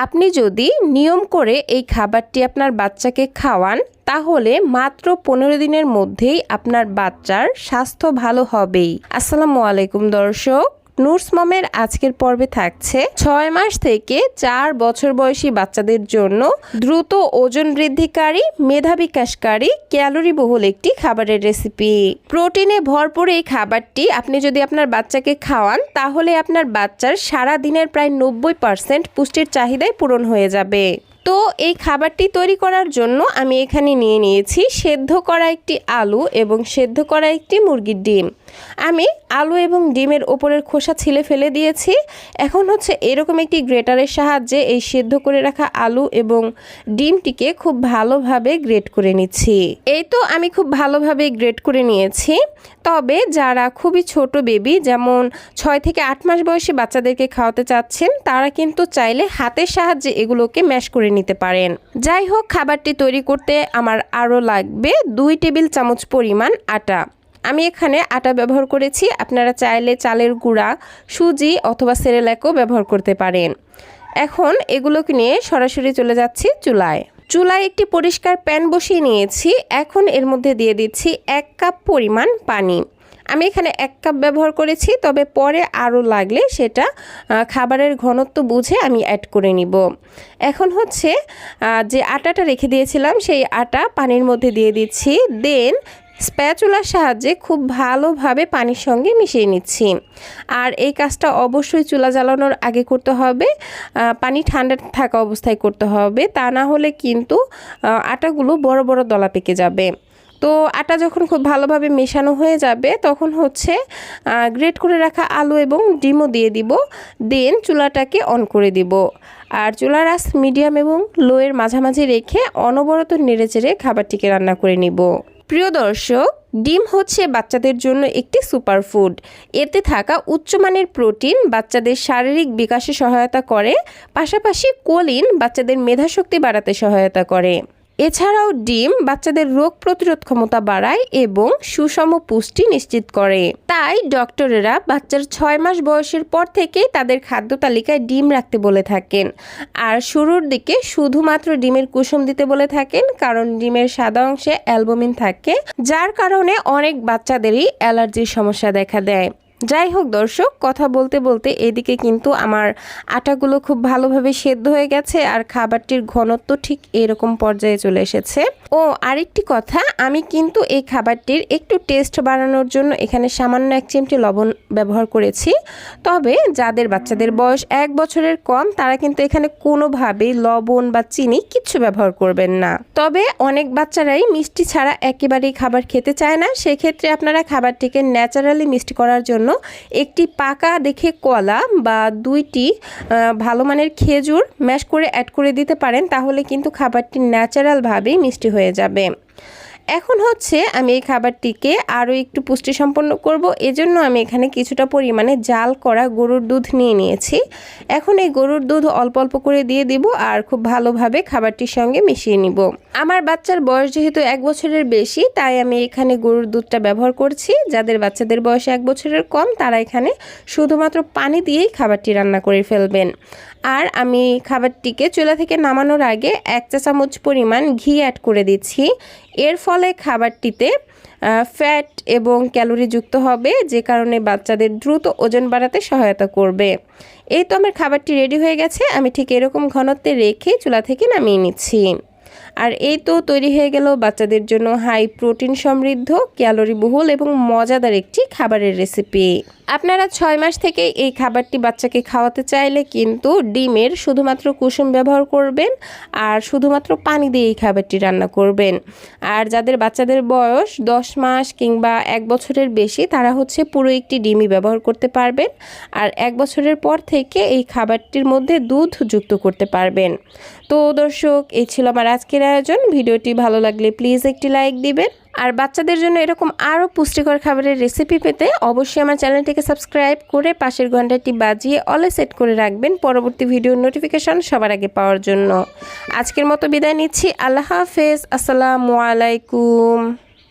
আপনি যদি নিয়ম করে এই খাবারটি আপনার বাচ্চাকে খাওয়ান তাহলে মাত্র 15 দিনের মধ্যেই আপনার বাচ্চার স্বাস্থ্য ভালো হবেই। আসসালামু আলাইকুম দর্শক, নুরস মমের আজকের পর্বে থাকছে 6 মাস থেকে 4 বছর বয়সী বাচ্চাদের জন্য দ্রুত ওজন বৃদ্ধিকারী, মেধা বিকাশকারী, ক্যালোরি বহুল একটি খাবারের রেসিপি। প্রোটিনে ভরপুর এই খাবারটি আপনি যদি আপনার বাচ্চাকে খাওয়ান তাহলে আপনার বাচ্চার সারা দিনের প্রায় 90% পুষ্টির চাহিদাই পূরণ হয়ে যাবে। তো এই খাবারটি তৈরি করার জন্য আমি এখানে নিয়ে নিয়েছি সেদ্ধ করা একটি আলু এবং সেদ্ধ করা একটি মুরগির ডিম। আমি আলু এবং ডিমের ওপরের খোসা ছিলে ফেলে দিয়েছি। এখন এরকম একটি গ্রেটারের সাহায্যে এই সেদ্ধ করে রাখা আলু এবং ডিমটিকে খুব ভালোভাবে গ্রেট করে নিচ্ছি। এই তো আমি খুব ভালোভাবে গ্রেট করে নিয়েছি। তবে যারা খুবই ছোট বেবি, যেমন 6 থেকে 8 মাস বয়সী বাচ্চাদেরকে খাওয়াতে চাচ্ছেন, তারা কিন্তু চাইলে হাতের সাহায্যে এগুলোকে ম্যাশ করে নিতে পারেন। যাই হোক, খাবারটি তৈরি করতে আমার আরও লাগবে 2 টেবিল চামচ পরিমাণ আটা। আমি এখানে আটা ব্যবহার করেছি, আপনারা চাইলে চালের গুঁড়া, সুজি অথবা সেরেল্যাকও ব্যবহার করতে পারেন। এখন এগুলোকে নিয়ে সরাসরি চলে যাচ্ছি চুলায়। চুলায় একটি পরিষ্কার প্যান বসিয়ে নিয়েছি। এখন এর মধ্যে দিয়ে দিচ্ছি 1 কাপ পরিমাণ পানি। আমি এখানে 1 কাপ ব্যবহার করেছি, তবে পরে আরও লাগলে সেটা খাবারের ঘনত্ব বুঝে আমি অ্যাড করে নিব। এখন যে আটাটা রেখে দিয়েছিলাম সেই আটা পানির মধ্যে দিয়ে দিচ্ছি। দেন স্প্যাচুলার সাহায্যে খুব ভালোভাবে পানির সঙ্গে মিশিয়ে নিচ্ছি। আর এই কাজটা অবশ্যই চুলা জ্বালানোর আগে করতে হবে, পানি ঠান্ডা থাকা অবস্থায় করতে হবে, তা না হলে কিন্তু আটাগুলো বড় বড় দলা পেকে যাবে। তো আটা যখন খুব ভালোভাবে মেশানো হয়ে যাবে তখন গ্রেট করে রাখা আলু এবং ডিমও দিয়ে দিব। দেন চুলাটাকে অন করে দিব। আর চুলার আঁচ মিডিয়াম এবং লোয়ের মাঝামাঝি রেখে অনবরত নেড়েচেড়ে খাবারটিকে রান্না করে নিব। প্রিয় দর্শক, ডিম বাচ্চাদের জন্য একটি সুপারফুড। এতে থাকা উচ্চমানের প্রোটিন বাচ্চাদের শারীরিক বিকাশে সহায়তা করে, পাশাপাশি কোলিন বাচ্চাদের মেধাশক্তি বাড়াতে সহায়তা করে। এছাড়াও ডিম বাচ্চাদের রোগ প্রতিরোধ ক্ষমতা বাড়ায় এবং সুষম পুষ্টি নিশ্চিত করে। তাই ডক্টরেরা বাচ্চার 6 মাস বয়সের পর থেকেই তাদের খাদ্য তালিকায় ডিম রাখতে বলে থাকেন। আর শুরুর দিকে শুধুমাত্র ডিমের কুসুম দিতে বলে থাকেন, কারণ ডিমের সাদা অংশে অ্যালবুমিন থাকে, যার কারণে অনেক বাচ্চাদেরই অ্যালার্জির সমস্যা দেখা দেয়। যাই হোক দর্শক, কথা বলতে বলতে এদিকে কিন্তু আমার আটাগুলো খুব ভালোভাবে সেদ্ধ হয়ে গেছে আর খাবারটির ঘনত্ব ঠিক এরকম পর্যায়ে চলে এসেছে। ও আরেকটি কথা, আমি কিন্তু এই খাবারটির একটু টেস্ট বাড়ানোর জন্য এখানে সামান্য 1 চিমটি লবণ ব্যবহার করেছি। তবে যাদের বাচ্চাদের বয়স 1 বছরের কম, তারা কিন্তু এখানে কোনোভাবেই লবণ বা চিনি কিচ্ছু ব্যবহার করবেন না। তবে অনেক বাচ্চারাই মিষ্টি ছাড়া একেবারেই খাবার খেতে চায় না, সেক্ষেত্রে আপনারা খাবারটিকে ন্যাচারালি মিষ্টি করার জন্য একটি পাকা দেখে কলা বা 2টি ভালো মানের খেজুর ম্যাশ করে অ্যাড করে দিতে পারেন, তাহলে কিন্তু খাবারটি ন্যাচারালভাবেই মিষ্টি হয়ে যাবে। এখন আমি এই খাবারটিকে আরও একটু পুষ্টি সম্পন্ন করব, এজন্য আমি এখানে কিছুটা পরিমাণে জাল করা গরুর দুধ নিয়ে নিয়েছি। এখন এই গরুর দুধ অল্প অল্প করে দিয়ে দিব আর খুব ভালোভাবে খাবারটির সঙ্গে মিশিয়ে নিব। আমার বাচ্চার বয়স যেহেতু 1 বছরের বেশি, তাই আমি এখানে গরুর দুধটা ব্যবহার করছি। যাদের বাচ্চাদের বয়স 1 বছরের কম, তারা এখানে শুধুমাত্র পানি দিয়েই খাবারটি রান্না করে ফেলবেন। আর আমি খাবারটিকে চুলা থেকে নামানোর আগে 1 চা চামচ পরিমাণ ঘি অ্যাড করে দিচ্ছি। এর ফলে খাবারটিতে ফ্যাট এবং ক্যালোরি যুক্ত হবে, যে কারণে বাচ্চাদের দ্রুত ওজন বাড়াতে সহায়তা করবে। এই তো আমার খাবারটি রেডি হয়ে গেছে। আমি ঠিক এরকম ঘনত্বে রেখে চুলা থেকে নামিয়ে নিচ্ছি। আর এই তো তৈরি হয়ে গেল বাচ্চাদের জন্য হাই প্রোটিন সমৃদ্ধ, ক্যালোরি বহুল এবং মজাদার একটি খাবারের রেসিপি। আপনারা 6 মাস থেকে এই খাবারটি বাচ্চাকে খাওয়াতে চাইলে কিন্তু ডিমের শুধুমাত্র কুসুম ব্যবহার করবেন আর শুধুমাত্র পানি দিয়ে এই খাবারটি রান্না করবেন। আর যাদের বাচ্চাদের বয়স 10 মাস কিংবা 1 বছরের বেশি, তারা পুরো একটি ডিমই ব্যবহার করতে পারবেন। আর 1 বছরের পর থেকে এই খাবারটির মধ্যে দুধ যুক্ত করতে পারবেন। তো দর্শক, এই ছিল আমার আজকের আয়োজন। ভিডিওটি ভালো লাগলে প্লিজ একটি লাইক দিবেন। আর বাচ্চাদের জন্য এরকম আরও পুষ্টিকর খাবারের রেসিপি পেতে অবশ্যই আমার চ্যানেলটিকে সাবস্ক্রাইব করে পাশের ঘন্টাটি বাজিয়ে অলে সেট করে রাখবেন পরবর্তী ভিডিওর নোটিফিকেশন সবার আগে পাওয়ার জন্য। আজকের মতো বিদায় নিচ্ছি। আল্লাহ হাফেজ। আসসালামু আলাইকুম।